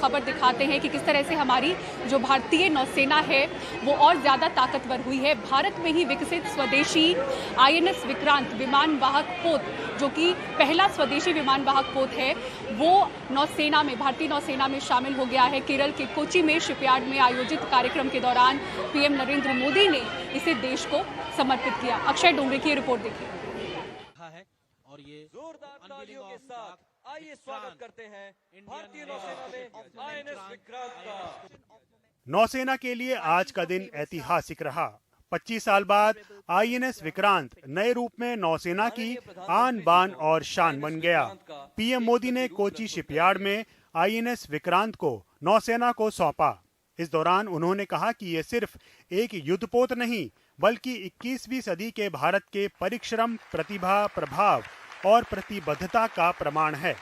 खबर दिखाते हैं कि किस तरह से हमारी जो भारतीय नौसेना है वो और ज़्यादा ताकतवर हुई है। भारत में ही विकसित स्वदेशी INS विक्रांत विमान वाहक पोत, जो कि पहला स्वदेशी विमान वाहक पोत है, वो नौसेना में, भारतीय नौसेना में शामिल हो गया है। केरल के कोची में शिपयार्ड में आयोजित कार्यक्रम के दौरान PM नरेंद्र मोदी ने इसे देश को समर्पित किया। अक्षय डोंगरे की रिपोर्ट देखिए। और ये जोरदार तालियों के साथ आइए स्वागत करते हैं भारतीय नौसेना में INS विक्रांत का। नौसेना के लिए आज का दिन ऐतिहासिक रहा। 25 साल बाद INS विक्रांत नए रूप में नौसेना की आन बान और शान बन गया। PM मोदी ने कोची शिपयार्ड में INS विक्रांत को नौसेना को सौंपा। इस दौरान उन्होंने कहा कि ये सिर्फ एक युद्धपोत नहीं, बल्कि 21वीं सदी के भारत के परिश्रम, प्रतिभा, प्रभाव और प्रतिबद्धता का प्रमाण है।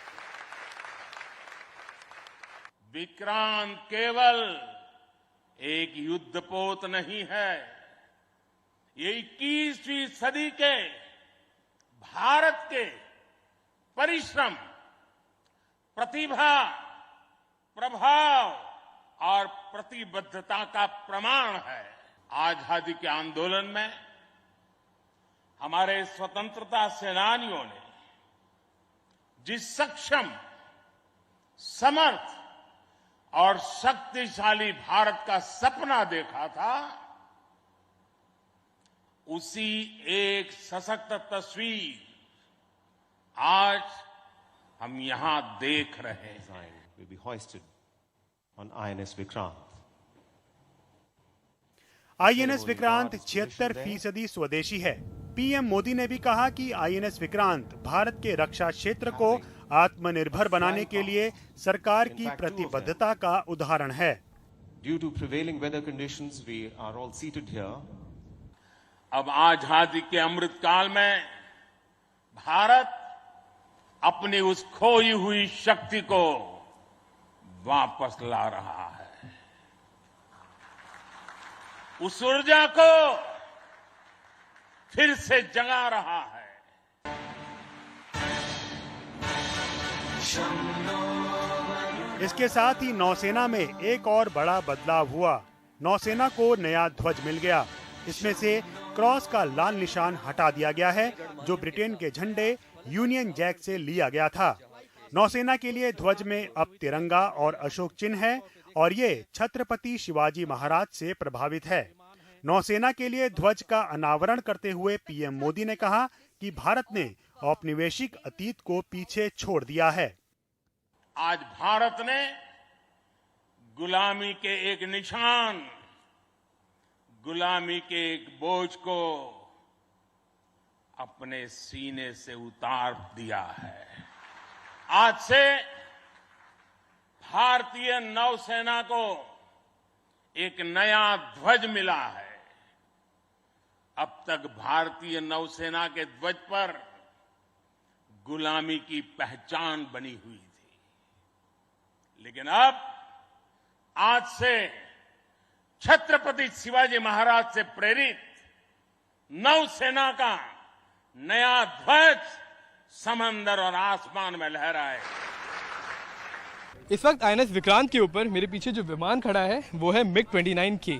विक्रांत केवल एक युद्धपोत नहीं है, ये 21वीं सदी के भारत के परिश्रम, प्रतिभा, प्रभाव और प्रतिबद्धता का प्रमाण है। आजादी के आंदोलन में हमारे स्वतंत्रता सेनानियों ने जिस सक्षम, समर्थ और शक्तिशाली भारत का सपना देखा था, उसी एक सशक्त तस्वीर आज हम यहां देख रहे हैं। Will be hoisted on INS Vikrant. INS Vikrant 76% स्वदेशी है। PM मोदी ने भी कहा कि INS विक्रांत भारत के रक्षा क्षेत्र को आत्मनिर्भर बनाने के लिए सरकार की प्रतिबद्धता का उदाहरण है। Due to prevailing weather conditions, we are all seated here. अब आजादी के अमृत काल में भारत अपनी उस खोई हुई शक्ति को वापस ला रहा है। उस ऊर्जा को फिर से जगा रहा है। इसके साथ ही नौसेना में एक और बड़ा बदलाव हुआ। नौसेना को नया ध्वज मिल गया। इसमें से क्रॉस का लाल निशान हटा दिया गया है, जो ब्रिटेन के झंडे यूनियन जैक से लिया गया था। नौसेना के लिए ध्वज में अब तिरंगा और अशोक चिन्ह है और ये छत्रपति शिवाजी महाराज से प्रभावित है। नौसेना के लिए ध्वज का अनावरण करते हुए PM मोदी ने कहा कि भारत ने औपनिवेशिक अतीत को पीछे छोड़ दिया है। आज भारत ने गुलामी के एक निशान, गुलामी के एक बोझ को अपने सीने से उतार दिया है। आज से भारतीय नौसेना को एक नया ध्वज मिला है। अब तक भारतीय नौसेना के ध्वज पर गुलामी की पहचान बनी हुई थी, लेकिन अब आज से छत्रपति शिवाजी महाराज से प्रेरित नौसेना का नया ध्वज समंदर और आसमान में लहराए। इस वक्त INS विक्रांत के ऊपर मेरे पीछे जो विमान खड़ा है वो है MiG-29K।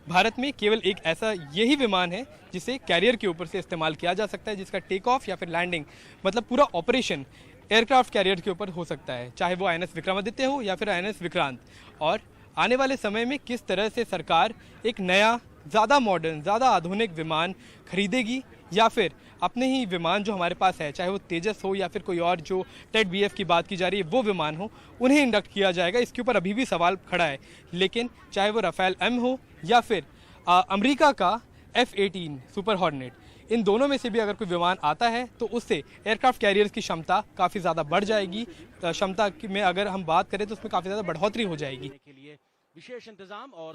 भारत में केवल एक ऐसा यही विमान है जिसे कैरियर के ऊपर से इस्तेमाल किया जा सकता है, जिसका टेक ऑफ या फिर लैंडिंग, मतलब पूरा ऑपरेशन एयरक्राफ्ट कैरियर के ऊपर हो सकता है, चाहे वो INS विक्रमादित्य हो या फिर INS विक्रांत। और आने वाले समय में किस तरह से सरकार एक नया, ज़्यादा मॉडर्न, ज़्यादा आधुनिक विमान खरीदेगी या फिर अपने ही विमान जो हमारे पास है, चाहे वो तेजस हो या फिर कोई और जो टेड BF की बात की जा रही है वो विमान हो, उन्हें इंडक्ट किया जाएगा, इसके ऊपर अभी भी सवाल खड़ा है। लेकिन चाहे वो राफेल M हो या फिर अमेरिका का F-18 सुपर हॉर्नेट, इन दोनों में से भी अगर कोई विमान आता है तो उससे एयरक्राफ्ट कैरियर्स की क्षमता काफ़ी ज़्यादा बढ़ जाएगी। क्षमता में अगर हम बात करें तो उसमें काफ़ी ज़्यादा बढ़ोतरी हो जाएगी।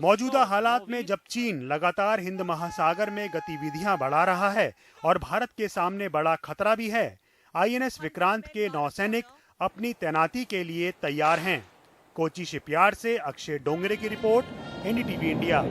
मौजूदा हालात में जब चीन लगातार हिंद महासागर में गतिविधियां बढ़ा रहा है और भारत के सामने बड़ा खतरा भी है, INS विक्रांत के नौसैनिक अपनी तैनाती के लिए तैयार हैं। कोची शिपयार्ड से अक्षय डोंगरे की रिपोर्ट, NDTV इंडिया।